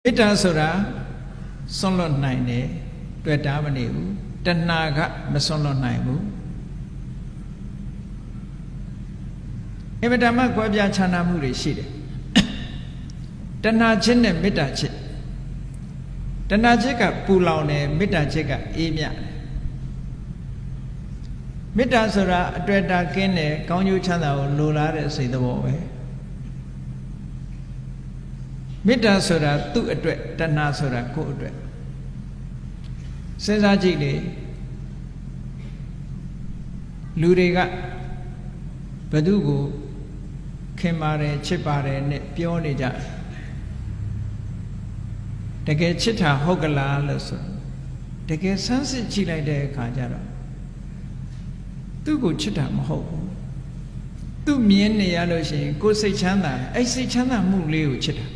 မေတ္တာဆိုတာစွန့်လွတ်နိုင်တယ်တွေ့တာမနေဘူးတဏှာကမစွန့်လွတ်နိုင်ဘူးအမတမကွဲပြားခြားနားမှုတွေရှိတယ်တဏှာချင်းနဲ့မေတ္တာချင်းတဏှာချက်ကပူလောင်တယ်မေတ္တာချက်ကအေးမြတယ်မေတ္တာဆိုတာအတွေ့အတာကင်းတယ်ကောင်းကျိုးချမ်းသာကိုလိုလားတဲ့စိတ်သဘောပဲမေတ္တာဆိုတာသူ့အတွက်တဏှာဆိုတာကိုယ့်အတွက်စဉ်းစားကြည့်လေလူတွေကဘယ်သူကိုခင်ပါတယ်ချစ်ပါတယ်နဲ့ပြောနေကြတကယ်ချစ်တာဟုတ်ကလားလို့ဆိုတကယ်ဆန်းစစ်ကြည့်လိုက်တဲ့အခါကျတော့သူ့ကိုချစ်တာမဟုတ်ဘူးသူမြင်နေရလို့ရှိရင်ကိုယ်စိတ်ချမ်းသာအဲ့စိတ်ချမ်းသာမှုလေးကိုချစ်တာ